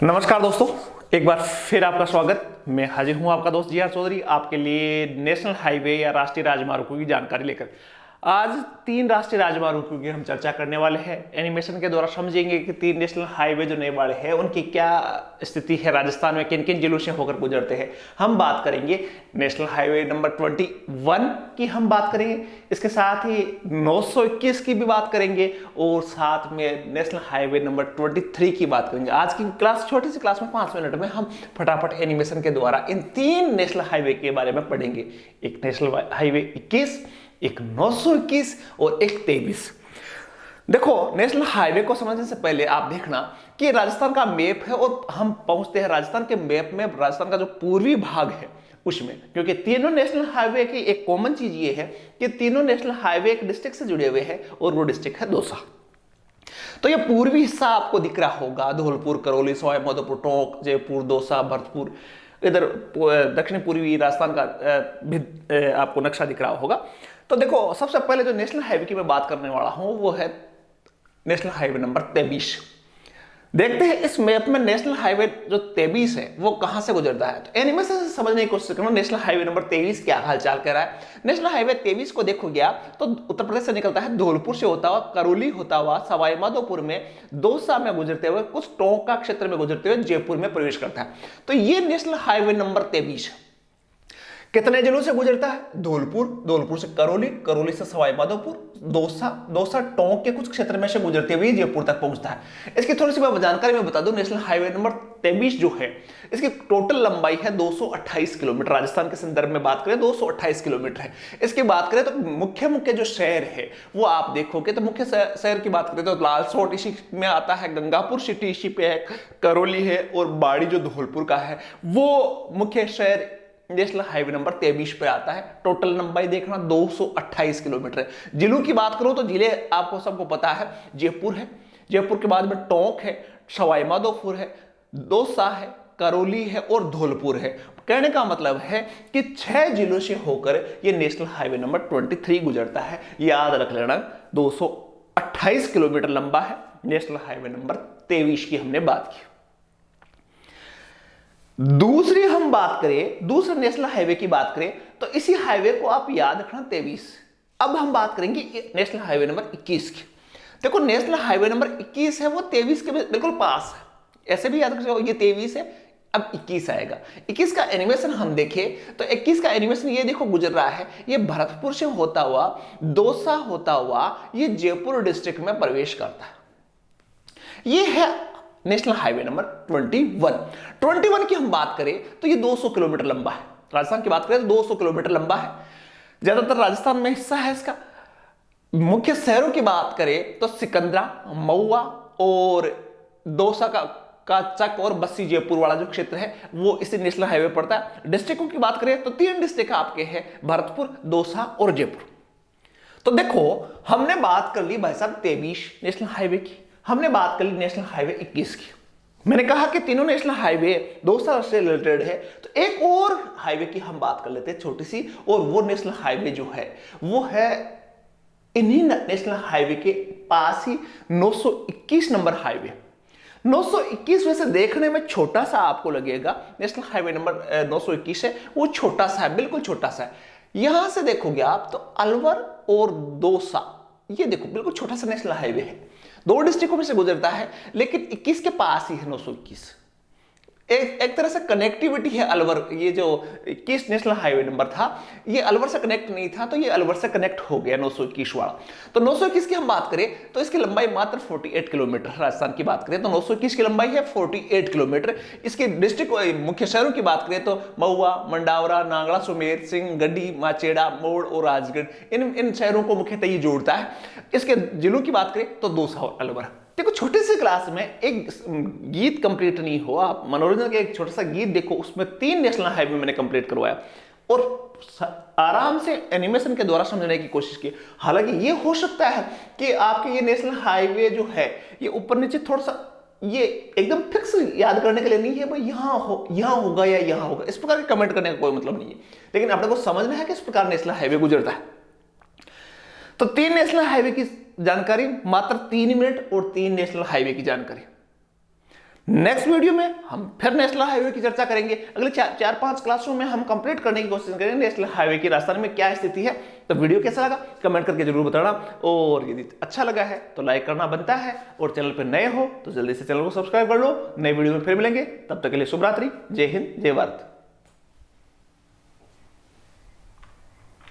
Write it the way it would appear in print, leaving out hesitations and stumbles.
नमस्कार दोस्तों, एक बार फिर आपका स्वागत। मैं हाजिर हूं आपका दोस्त जी.आर. चौधरी आपके लिए नेशनल हाईवे या राष्ट्रीय राजमार्गों की जानकारी लेकर। आज 3 राष्ट्रीय राजमार्गों की हम चर्चा करने वाले हैं। एनिमेशन के द्वारा समझेंगे कि 3 नेशनल हाईवे जो नए वाले हैं उनकी क्या स्थिति है, राजस्थान में किन किन जिलों से होकर गुजरते हैं। हम बात करेंगे नेशनल हाईवे नंबर 21 की हम बात करेंगे, इसके साथ ही 921 की भी बात करेंगे और साथ में नेशनल हाईवे नंबर 23 की बात करेंगे। आज की क्लास छोटी सी क्लास में 5 मिनट में हम फटाफट एनिमेशन के द्वारा इन 3 नेशनल हाईवे के बारे में पढ़ेंगे। एक नेशनल हाईवे 21, एक 921 और एक 23। देखो, नेशनल हाईवे को समझने से पहले आप देखना कि राजस्थान का मैप है और हम पहुंचते हैं राजस्थान के मैप में राजस्थान का जो पूर्वी भाग है उसमें, क्योंकि तीनों नेशनल हाईवे की एक कॉमन चीज ये है कि तीनों नेशनल हाईवे एक डिस्ट्रिक्ट से जुड़े हुए हैं और वो डिस्ट्रिक्ट है दौसा। तो ये पूर्वी हिस्सा आपको दिख रहा होगा, धौलपुर, करौली, सवाई माधोपुर, टोंक, जयपुर, दौसा, भरतपुर, इधर दक्षिण पूर्वी राजस्थान का भी आपको नक्शा दिख रहा होगा। तो देखो, सबसे पहले जो नेशनल हाईवे की मैं बात करने वाला हूं वो है नेशनल हाईवे नंबर 23। देखते हैं इस मैप में नेशनल हाईवे जो 23 है वो कहां से गुजरता है। तो एनिमेशन से समझने की कोशिश करो नेशनल हाईवे नंबर 23 क्या हालचाल कर रहा है। नेशनल हाईवे 23 को देखोगे आप तो उत्तर प्रदेश से निकलता है, धौलपुर से होता हुआ, करौली होता हुआ, सवाई माधोपुर में, दौसा में गुजरते हुए, कुछ टोंक का क्षेत्र में गुजरते हुए जयपुर में प्रवेश करता है। तो ये नेशनल हाईवे नंबर 23 कितने जिलों से गुजरता है? धौलपुर, धौलपुर से करौली, करौली से सवाई माधोपुर, दौसा, दौसा टोंक के कुछ क्षेत्र में से गुजरते हुए जयपुर तक पहुंचता है। इसकी थोड़ी सी जानकारी मैं बता दूं, नेशनल हाईवे नंबर 23 जो है इसकी टोटल लंबाई है 228 किलोमीटर। राजस्थान के संदर्भ में बात करें 228 किलोमीटर है। इसकी बात करें तो मुख्य मुख्य जो शहर है वो आप देखोगे तो मुख्य शहर की बात करें तो लालसोट इसी में आता है, गंगापुर सिटी इसी पे है, करौली है और बाड़ी जो धौलपुर का है वो मुख्य शहर नेशनल हाईवे नंबर 23 पे आता है। टोटल लंबाई देखना 228 किलोमीटर है। जिलों की बात करूं तो जिले आपको सबको पता है, जयपुर है, जयपुर के बाद में टोंक है, सवाई माधोपुर है, दौसा है, करौली है और धौलपुर है। कहने का मतलब है कि 6 जिलों से होकर यह नेशनल हाईवे नंबर 23 गुजरता है। याद रख लेना, 228 किलोमीटर लंबा है। नेशनल हाईवे नंबर 23 की हमने बात की। दूसरी हम बात करें, दूसरे नेशनल हाईवे की बात करें तो इसी हाईवे को आप याद रखना 23। अब हम बात करेंगे नेशनल हाईवे नंबर 21 की। देखो, नेशनल हाईवे नंबर 21 है वो 23 के बिल्कुल पास है। ऐसे भी याद रखो, ये 23 है, अब 21 आएगा। 21 का एनिमेशन हम देखें तो 21 का एनिमेशन ये देखो गुजर रहा है, ये भरतपुर से होता हुआ, दौसा होता हुआ, ये जयपुर डिस्ट्रिक्ट में प्रवेश करता है। ये है नेशनल हाईवे नंबर 21 की हम बात करें तो ये 200 किलोमीटर लंबा है। राजस्थान की बात करें तो 200 किलोमीटर लंबा है। ज्यादातर राजस्थान में हिस्सा है इसका। मुख्य शहरों की बात करें तो सिकंदरा, महुआ और दौसा का चक और बस्सी जयपुर वाला जो क्षेत्र है वो इसी नेशनल हाईवे पड़ता है। डिस्ट्रिक्टों की बात करें तो 3 डिस्ट्रिक्ट आपके हैं, भरतपुर, दौसा और जयपुर। तो देखो, हमने बात कर ली भाई साहब 23 नेशनल हाईवे की, हमने बात कर ली नेशनल हाईवे 21 की। मैंने कहा कि तीनों नेशनल हाईवे दौसा से रिलेटेड है, तो एक और हाईवे की हम बात कर लेते हैं छोटी सी, और वो नेशनल हाईवे जो है वो है इन्हीं नेशनल हाईवे के पास ही 921 नंबर हाईवे। 921 वैसे देखने में छोटा सा आपको लगेगा, नेशनल हाईवे नंबर 921 है वो छोटा सा है, बिल्कुल छोटा सा है। यहां से देखोगे आप तो अलवर और दौसा, ये देखो बिल्कुल छोटा सा नेशनल हाईवे है, 2 डिस्ट्रिक्टों में से गुजरता है, लेकिन 21 के पास ही है 921। एक तरह से कनेक्टिविटी है अलवर, ये जो 21 नेशनल हाईवे नंबर था ये अलवर से कनेक्ट नहीं था, तो ये अलवर से कनेक्ट हो गया 921 वाला। तो 921 की हम बात करें तो इसकी लंबाई मात्र 48 किलोमीटर। राजस्थान की बात करें तो 921 की लंबाई है 48 किलोमीटर। इसके डिस्ट्रिक्ट मुख्य शहरों की बात करें तो महुआ, मंडावरा, नांगड़ा, सुमेर, सिंह, गड्डी, माचेड़ा, मोड़ और राजगढ़, इन शहरों को मुख्यतः ये जोड़ता है। इसके जिलों की बात करें तो दौसा और अलवर। देखो, छोटी सी क्लास में एक गीत कंप्लीट नहीं हो, आप मनोरंजन का एक छोटा सा गीत देखो, उसमें 3 नेशनल हाईवे मैंने कंप्लीट करवाया और आराम से एनिमेशन के द्वारा समझने की कोशिश की। हालांकि ये हो सकता है कि आपके ये नेशनल हाईवे जो है ये ऊपर नीचे थोड़ा सा, ये एकदम फिक्स याद करने के लिए नहीं है भाई यहां होगा या यहां होगा, इस प्रकार के कमेंट करने का कोई मतलब नहीं है, लेकिन अपने को समझना है कि इस प्रकार नेशनल हाईवे गुजरता है। तो 3 नेशनल हाईवे की जानकारी, मात्र 3 मिनट और 3 नेशनल हाईवे की जानकारी। नेक्स्ट वीडियो में हम फिर नेशनल हाईवे की चर्चा करेंगे। अगले 4-5 क्लासों में हम कंप्लीट करने की कोशिश करेंगे नेशनल हाईवे की राजस्थान में क्या स्थिति है। तो वीडियो कैसा लगा कमेंट करके जरूर बताना, और यदि अच्छा लगा है तो लाइक करना बनता है, और चैनल पर नए हो तो जल्दी से चैनल को सब्सक्राइब कर लो। नई वीडियो में फिर मिलेंगे, तब तक के लिए शुभ रात्रि, जय हिंद, जय भारत।